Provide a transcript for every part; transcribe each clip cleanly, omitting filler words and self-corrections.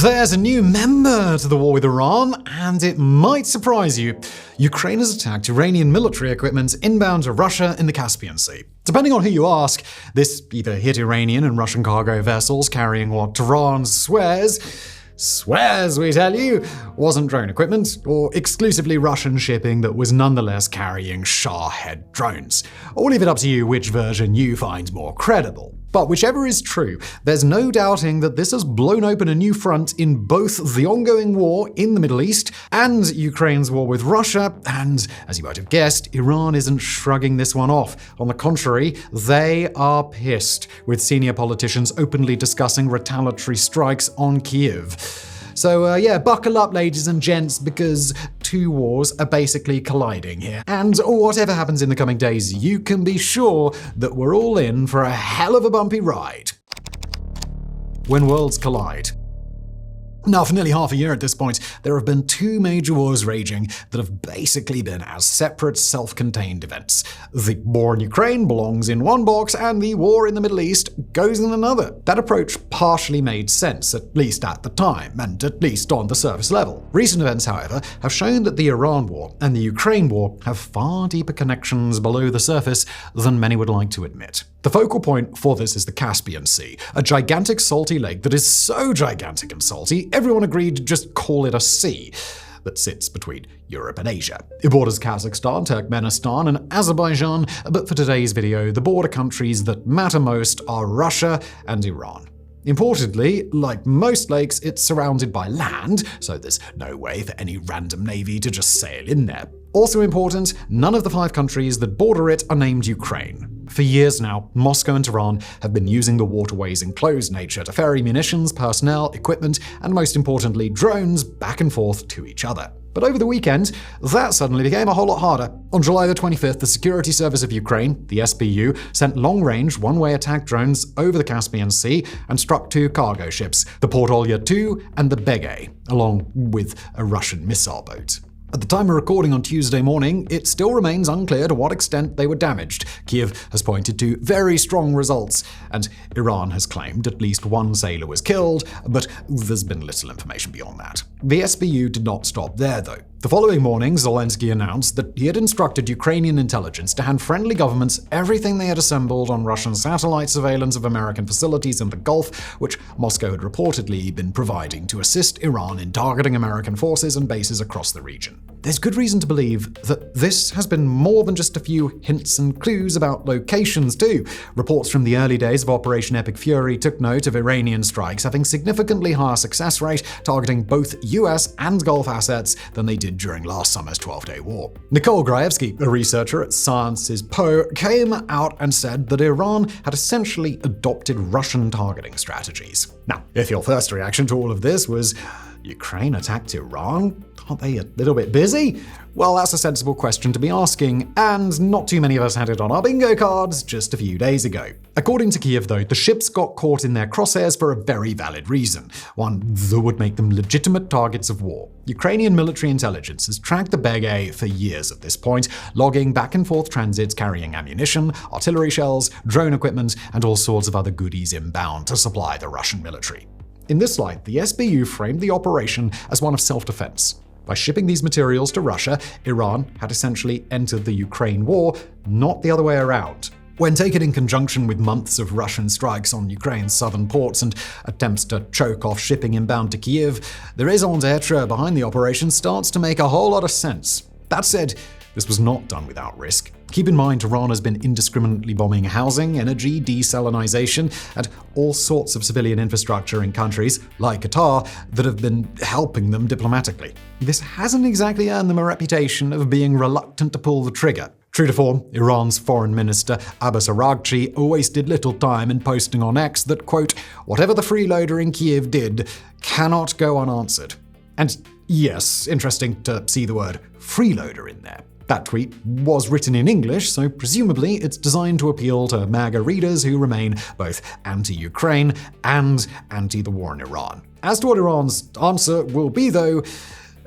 There's a new member to the war with Iran, and it might surprise you. Ukraine has attacked Iranian military equipment inbound to Russia in the Caspian Sea. Depending on who you ask, this either hit Iranian and Russian cargo vessels carrying what Tehran swears, we tell you, wasn't drone equipment, or exclusively Russian shipping that was nonetheless carrying Shahed drones. I'll leave it up to you which version you find more credible. But whichever is true, there's no doubting that this has blown open a new front in both the ongoing war in the Middle East and Ukraine's war with Russia, and, as you might have guessed, Iran isn't shrugging this one off. On the contrary, they are pissed, with senior politicians openly discussing retaliatory strikes on Kyiv. So buckle up, ladies and gents, because two wars are basically colliding here. And whatever happens in the coming days, you can be sure that we're all in for a hell of a bumpy ride. When worlds collide. Now, for nearly half a year at this point, there have been two major wars raging that have basically been as separate, self-contained events. The war in Ukraine belongs in one box, and the war in the Middle East goes in another. That approach partially made sense, at least at the time, and at least on the surface level. Recent events, however, have shown that the Iran war and the Ukraine war have far deeper connections below the surface than many would like to admit. The focal point for this is the Caspian Sea, a gigantic salty lake that is so gigantic and salty, everyone agreed to just call it a sea, that sits between Europe and Asia. It borders Kazakhstan, Turkmenistan, and Azerbaijan, but for today's video, the border countries that matter most are Russia and Iran. Importantly, like most lakes, it's surrounded by land, so there's no way for any random navy to just sail in there. Also important, none of the 5 countries that border it are named Ukraine. For years now, Moscow and Tehran have been using the waterway's enclosed nature to ferry munitions, personnel, equipment, and most importantly, drones back and forth to each other. But over the weekend, that suddenly became a whole lot harder. On July the 25th, the Security Service of Ukraine, the SBU, sent long-range, one-way attack drones over the Caspian Sea and struck 2 cargo ships, the Portolya 2 and the Begay, along with a Russian missile boat. At the time of recording on Tuesday morning, it still remains unclear to what extent they were damaged. Kyiv has pointed to very strong results, and Iran has claimed at least 1 sailor was killed, but there's been little information beyond that. The SBU did not stop there, though. The following morning, Zelensky announced that he had instructed Ukrainian intelligence to hand friendly governments everything they had assembled on Russian satellite surveillance of American facilities in the Gulf, which Moscow had reportedly been providing to assist Iran in targeting American forces and bases across the region. There's good reason to believe that this has been more than just a few hints and clues about locations, too. Reports from the early days of Operation Epic Fury took note of Iranian strikes having significantly higher success rate targeting both US and Gulf assets than they did during last summer's 12-day war. Nicole Graevsky, a researcher at Sciences Po, came out and said that Iran had essentially adopted Russian targeting strategies. Now, if your first reaction to all of this was, Ukraine attacked Iran? Aren't they a little bit busy? Well, that's a sensible question to be asking, and not too many of us had it on our bingo cards just a few days ago. According to Kyiv, though, the ships got caught in their crosshairs for a very valid reason, one that would make them legitimate targets of war. Ukrainian military intelligence has tracked the Begay for years at this point, logging back-and-forth transits carrying ammunition, artillery shells, drone equipment, and all sorts of other goodies inbound to supply the Russian military. In this light, the SBU framed the operation as one of self-defense. By shipping these materials to Russia, Iran had essentially entered the Ukraine war, not the other way around. When taken in conjunction with months of Russian strikes on Ukraine's southern ports and attempts to choke off shipping inbound to Kyiv, the raison d'etre behind the operation starts to make a whole lot of sense. That said, this was not done without risk. Keep in mind, Tehran has been indiscriminately bombing housing, energy, desalinization, and all sorts of civilian infrastructure in countries, like Qatar, that have been helping them diplomatically. This hasn't exactly earned them a reputation of being reluctant to pull the trigger. True to form, Iran's foreign minister Abbas Araghchi wasted little time in posting on X that, quote, whatever the freeloader in Kyiv did cannot go unanswered. And yes, interesting to see the word freeloader in there. That tweet was written in English, so presumably it's designed to appeal to MAGA readers who remain both anti-Ukraine and anti the war in Iran. As to what Iran's answer will be, though,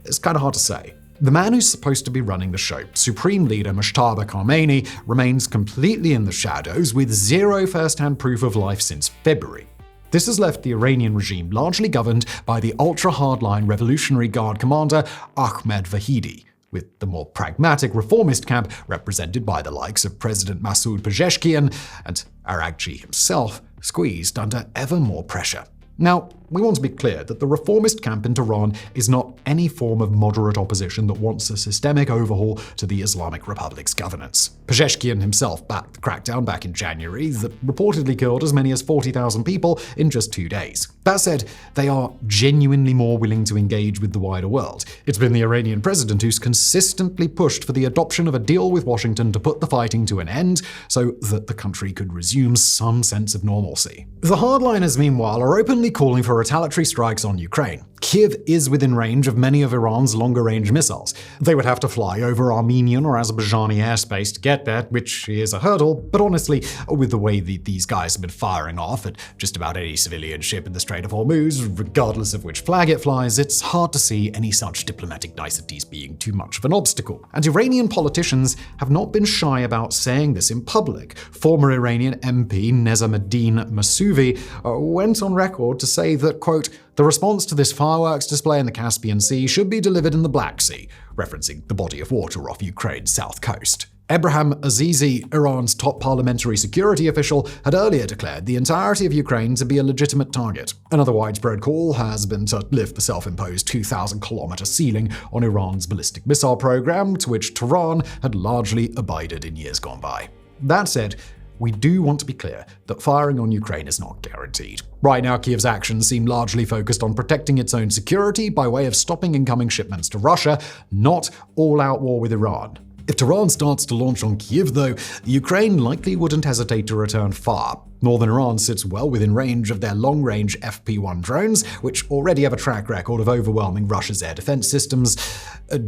it's kind of hard to say. The man who's supposed to be running the show, Supreme Leader Mojtaba Khamenei, remains completely in the shadows with zero first-hand proof of life since February. This has left the Iranian regime largely governed by the ultra-hardline Revolutionary Guard commander Ahmed Vahidi, with the more pragmatic reformist camp represented by the likes of President Masoud Pezeshkian and Aragchi himself squeezed under ever more pressure. Now, we want to be clear that the reformist camp in Tehran is not any form of moderate opposition that wants a systemic overhaul to the Islamic Republic's governance. Pezeshkian himself backed the crackdown back in January that reportedly killed as many as 40,000 people in just 2 days. That said, they are genuinely more willing to engage with the wider world. It's been the Iranian president who's consistently pushed for the adoption of a deal with Washington to put the fighting to an end so that the country could resume some sense of normalcy. The hardliners, meanwhile, are openly calling for retaliatory strikes on Ukraine. Kyiv is within range of many of Iran's longer-range missiles. They would have to fly over Armenian or Azerbaijani airspace to get there, which is a hurdle, but honestly, with the way these guys have been firing off at just about any civilian ship in the Strait of Hormuz, regardless of which flag it flies, it's hard to see any such diplomatic niceties being too much of an obstacle. And Iranian politicians have not been shy about saying this in public. Former Iranian MP Nezamuddin Masouvi went on record to say that, quote, "The response to this fireworks display in the Caspian Sea should be delivered in the Black Sea," referencing the body of water off Ukraine's south coast. Ebrahim Azizi, Iran's top parliamentary security official, had earlier declared the entirety of Ukraine to be a legitimate target. Another widespread call has been to lift the self-imposed 2,000-kilometer ceiling on Iran's ballistic missile program, to which Tehran had largely abided in years gone by. That said, we do want to be clear that firing on Ukraine is not guaranteed. Right now, Kyiv's actions seem largely focused on protecting its own security by way of stopping incoming shipments to Russia, not all-out war with Iran. If Tehran starts to launch on Kyiv, though, Ukraine likely wouldn't hesitate to return far. Northern Iran sits well within range of their long-range FP-1 drones, which already have a track record of overwhelming Russia's air defense systems.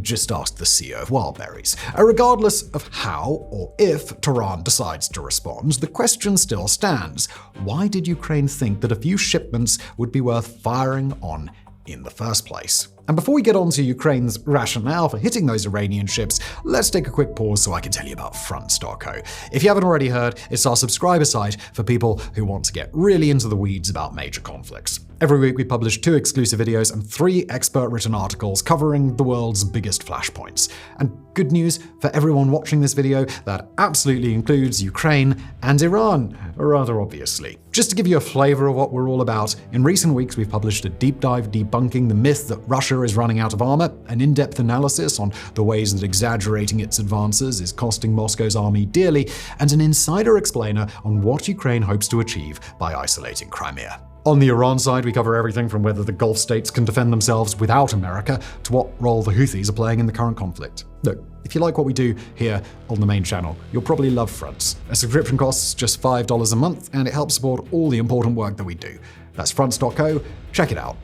Just ask the CEO of Wildberries. Regardless of how or if Tehran decides to respond, the question still stands. Why did Ukraine think that a few shipments would be worth firing on in the first place? And before we get on to Ukraine's rationale for hitting those Iranian ships, let's take a quick pause so I can tell you about Fronts.co. If you haven't already heard, it's our subscriber site for people who want to get really into the weeds about major conflicts. Every week we publish 2 exclusive videos and 3 expert-written articles covering the world's biggest flashpoints. And good news for everyone watching this video, that absolutely includes Ukraine and Iran, rather obviously. Just to give you a flavor of what we're all about, in recent weeks we've published a deep dive debunking the myth that Russia is running out of armor, an in-depth analysis on the ways that exaggerating its advances is costing Moscow's army dearly, and an insider explainer on what Ukraine hopes to achieve by isolating Crimea. On the Iran side, we cover everything from whether the Gulf states can defend themselves without America to what role the Houthis are playing in the current conflict. Look, if you like what we do here on the main channel, you'll probably love Fronts. A subscription costs just $5 a month, and it helps support all the important work that we do. That's Fronts.co. Check it out.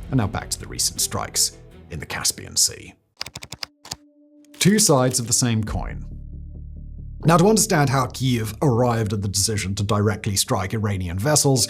And now back to the recent strikes in the Caspian Sea. 2 sides of the same coin. Now, to understand how Kyiv arrived at the decision to directly strike Iranian vessels,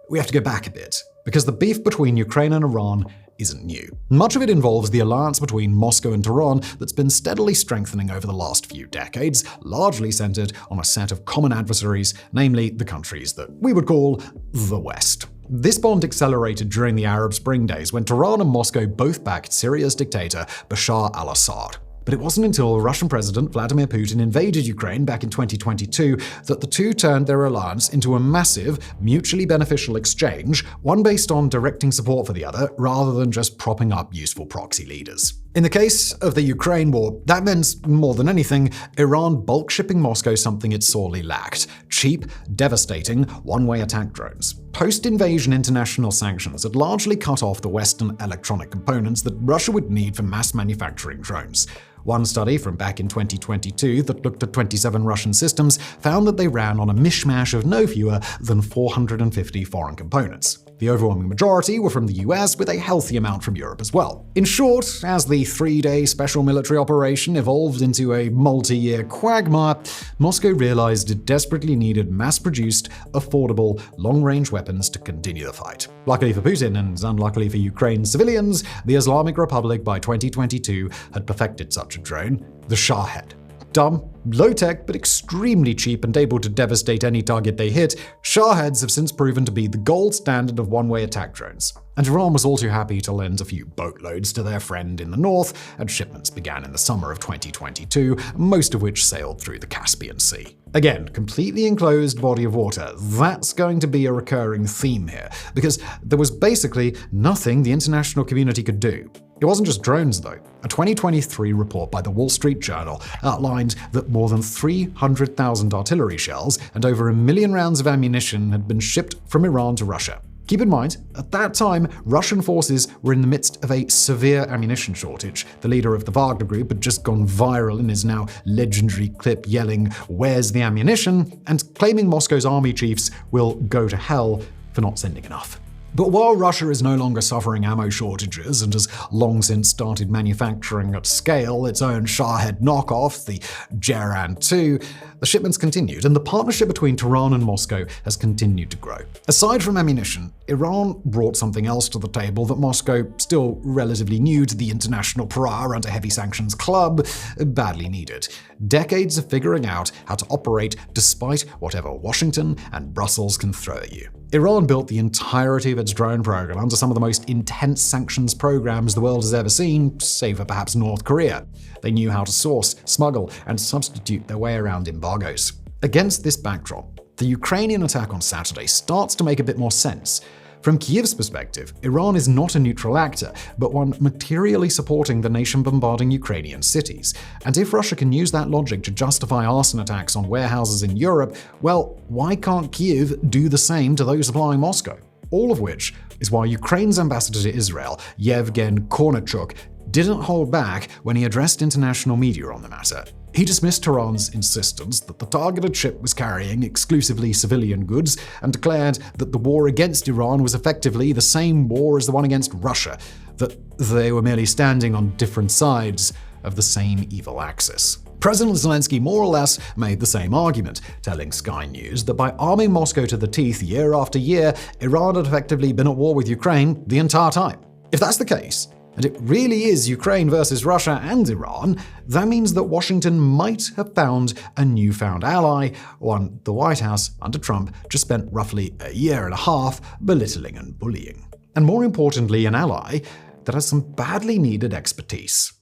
we have to go back a bit, because the beef between Ukraine and Iran isn't new. Much of it involves the alliance between Moscow and Tehran that's been steadily strengthening over the last few decades, largely centered on a set of common adversaries, namely the countries that we would call the West. This bond accelerated during the Arab Spring days when Tehran and Moscow both backed Syria's dictator Bashar al-Assad. But it wasn't until Russian President Vladimir Putin invaded Ukraine back in 2022 that the two turned their alliance into a massive, mutually beneficial exchange, one based on directing support for the other rather than just propping up useful proxy leaders. In the case of the Ukraine war, that meant, more than anything, Iran bulk shipping Moscow something it sorely lacked: cheap, devastating, one-way attack drones. Post-invasion international sanctions had largely cut off the Western electronic components that Russia would need for mass manufacturing drones. One study from back in 2022 that looked at 27 Russian systems found that they ran on a mishmash of no fewer than 450 foreign components. The overwhelming majority were from the US, with a healthy amount from Europe as well. In short, as the 3-day special military operation evolved into a multi-year quagmire, Moscow realized it desperately needed mass-produced, affordable, long-range weapons to continue the fight. Luckily for Putin, and unluckily for Ukraine's civilians, the Islamic Republic by 2022 had perfected such a drone, the Shahed. Dumb? Low-tech, but extremely cheap and able to devastate any target they hit, Shahed have since proven to be the gold standard of one-way attack drones. And Iran was all too happy to lend a few boatloads to their friend in the north, and shipments began in the summer of 2022, most of which sailed through the Caspian Sea. Again, completely enclosed body of water. That's going to be a recurring theme here, because there was basically nothing the international community could do. It wasn't just drones, though. A 2023 report by the Wall Street Journal outlined that more than 300,000 artillery shells and over 1 million rounds of ammunition had been shipped from Iran to Russia. Keep in mind, at that time, Russian forces were in the midst of a severe ammunition shortage. The leader of the Wagner Group had just gone viral in his now legendary clip yelling, "Where's the ammunition?" and claiming Moscow's army chiefs will go to hell for not sending enough. But while Russia is no longer suffering ammo shortages and has long since started manufacturing at scale its own Shahed knockoff, the Tehran 2, the shipments continued, and the partnership between Tehran and Moscow has continued to grow. Aside from ammunition, Iran brought something else to the table that Moscow, still relatively new to the international pariah under heavy sanctions club, badly needed. Decades of figuring out how to operate despite whatever Washington and Brussels can throw at you. Iran built the entirety of its drone program under some of the most intense sanctions programs the world has ever seen, save for perhaps North Korea. They knew how to source, smuggle, and substitute their way around embargoes. Against this backdrop, the Ukrainian attack on Saturday starts to make a bit more sense. From Kyiv's perspective, Iran is not a neutral actor, but one materially supporting the nation bombarding Ukrainian cities. And if Russia can use that logic to justify arson attacks on warehouses in Europe, well, why can't Kyiv do the same to those supplying Moscow? All of which is why Ukraine's ambassador to Israel, Yevgen Kornachuk, didn't hold back when he addressed international media on the matter. He dismissed Tehran's insistence that the targeted ship was carrying exclusively civilian goods and declared that the war against Iran was effectively the same war as the one against Russia, that they were merely standing on different sides of the same evil axis. President Zelensky more or less made the same argument, telling Sky News that by arming Moscow to the teeth year after year, Iran had effectively been at war with Ukraine the entire time. If that's the case, and it really is Ukraine versus Russia and Iran, that means that Washington might have found a newfound ally, one the White House, under Trump, just spent roughly a year and a half belittling and bullying. And more importantly, an ally that has some badly needed expertise.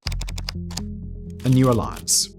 A new alliance.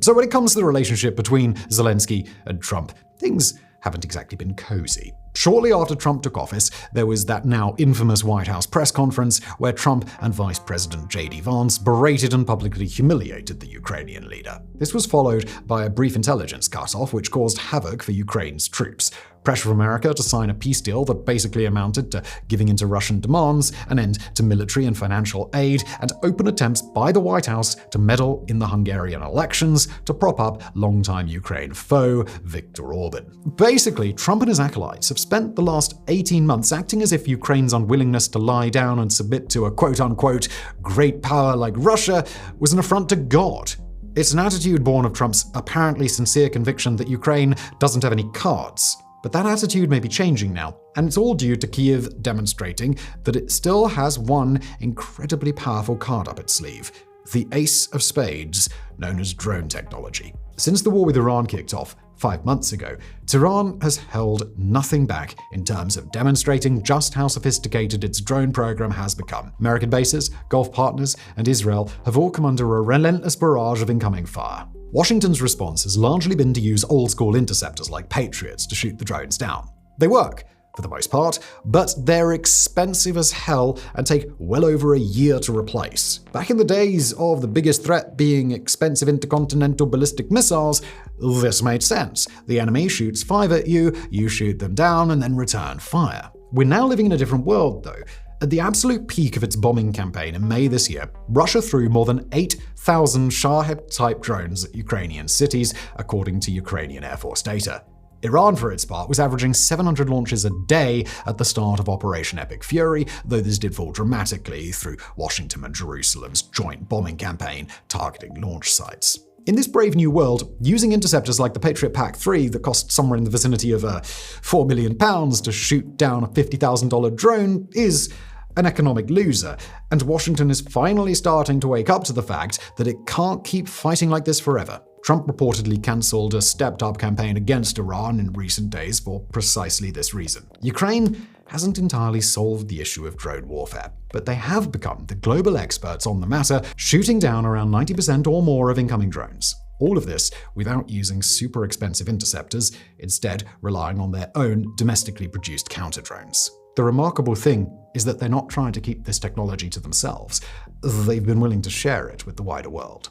So when it comes to the relationship between Zelensky and Trump, things haven't exactly been cozy. Shortly after Trump took office, there was that now infamous White House press conference where Trump and Vice President J.D. Vance berated and publicly humiliated the Ukrainian leader. This was followed by a brief intelligence cutoff which caused havoc for Ukraine's troops. Pressure from America to sign a peace deal that basically amounted to giving in to Russian demands, an end to military and financial aid, and open attempts by the White House to meddle in the Hungarian elections to prop up longtime Ukraine foe Viktor Orban. Basically, Trump and his acolytes have spent the last 18 months acting as if Ukraine's unwillingness to lie down and submit to a quote-unquote great power like Russia was an affront to God. It's an attitude born of Trump's apparently sincere conviction that Ukraine doesn't have any cards. But that attitude may be changing now, and it's all due to Kyiv demonstrating that it still has one incredibly powerful card up its sleeve: the ace of spades, known as drone technology. Since the war with Iran kicked off 5 months ago, Tehran has held nothing back in terms of demonstrating just how sophisticated its drone program has become. American bases, Gulf partners, and Israel have all come under a relentless barrage of incoming fire. Washington's response has largely been to use old-school interceptors like Patriots to shoot the drones down. They work, for the most part, but they're expensive as hell and take well over a year to replace. Back in the days of the biggest threat being expensive intercontinental ballistic missiles, this made sense. The enemy shoots 5 at you, you shoot them down, and then return fire. We're now living in a different world, though. At the absolute peak of its bombing campaign in May this year, Russia threw more than 8,000 Shahed-type drones at Ukrainian cities, according to Ukrainian Air Force data. Iran, for its part, was averaging 700 launches a day at the start of Operation Epic Fury, though this did fall dramatically through Washington and Jerusalem's joint bombing campaign targeting launch sites. In this brave new world, using interceptors like the Patriot PAC-3 that cost somewhere in the vicinity of £4 million to shoot down a $50,000 drone is an economic loser, and Washington is finally starting to wake up to the fact that it can't keep fighting like this forever. Trump reportedly cancelled a stepped-up campaign against Iran in recent days for precisely this reason. Ukraine hasn't entirely solved the issue of drone warfare, but they have become the global experts on the matter, shooting down around 90% or more of incoming drones. All of this without using super expensive interceptors, instead relying on their own domestically produced counter-drones. The remarkable thing is that they're not trying to keep this technology to themselves. They've been willing to share it with the wider world.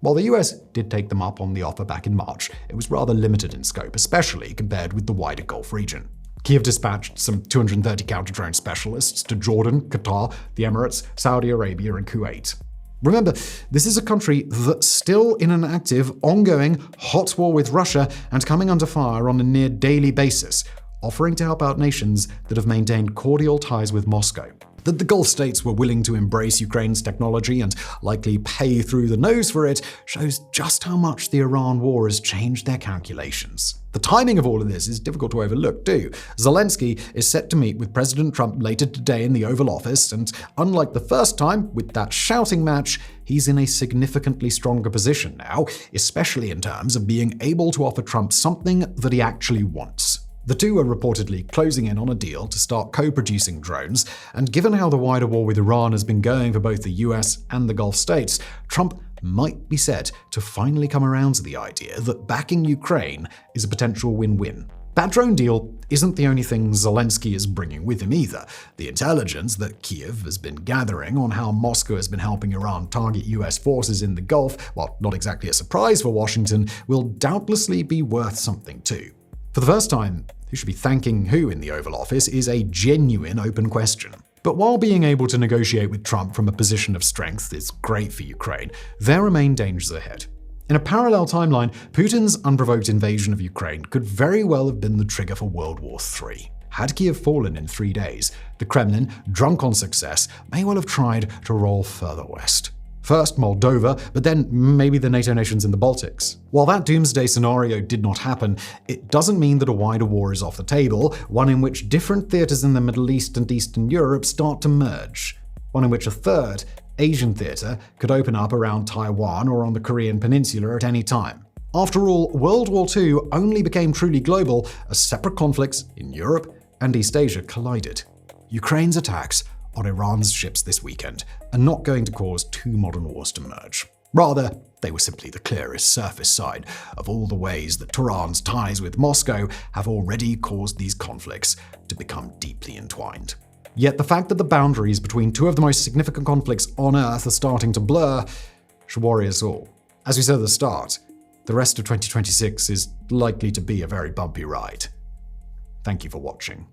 While the US did take them up on the offer back in March, it was rather limited in scope, especially compared with the wider Gulf region. Kyiv dispatched some 230 counter-drone specialists to Jordan, Qatar, the Emirates, Saudi Arabia, and Kuwait. Remember, this is a country that's still in an active, ongoing, hot war with Russia and coming under fire on a near daily basis, offering to help out nations that have maintained cordial ties with Moscow. That the Gulf states were willing to embrace Ukraine's technology and likely pay through the nose for it shows just how much the Iran war has changed their calculations. The timing of all of this is difficult to overlook, too. Zelensky is set to meet with President Trump later today in the Oval Office, and unlike the first time, with that shouting match, he's in a significantly stronger position now, especially in terms of being able to offer Trump something that he actually wants. The two are reportedly closing in on a deal to start co-producing drones, and given how the wider war with Iran has been going for both the US and the Gulf states, Trump might be set to finally come around to the idea that backing Ukraine is a potential win-win. That drone deal isn't the only thing Zelensky is bringing with him either. The intelligence that Kyiv has been gathering on how Moscow has been helping Iran target US forces in the Gulf, while not exactly a surprise for Washington, will doubtlessly be worth something too. For the first time, who should be thanking who in the Oval Office is a genuine open question. But while being able to negotiate with Trump from a position of strength is great for Ukraine, there remain dangers ahead. In a parallel timeline, Putin's unprovoked invasion of Ukraine could very well have been the trigger for World War III. Had Kyiv fallen in 3 days, the Kremlin, drunk on success, may well have tried to roll further west. First Moldova, but then maybe the NATO nations in the Baltics. While that doomsday scenario did not happen, it doesn't mean that a wider war is off the table, one in which different theaters in the Middle East and Eastern Europe start to merge. One in which a third, Asian theater, could open up around Taiwan or on the Korean Peninsula at any time. After all, World War II only became truly global as separate conflicts in Europe and East Asia collided. Ukraine's attacks on Iran's ships this weekend are not going to cause two modern wars to merge. Rather, they were simply the clearest surface sign of all the ways that Tehran's ties with Moscow have already caused these conflicts to become deeply entwined. Yet the fact that the boundaries between two of the most significant conflicts on Earth are starting to blur should worry us all. As we said at the start, the rest of 2026 is likely to be a very bumpy ride. Thank you for watching.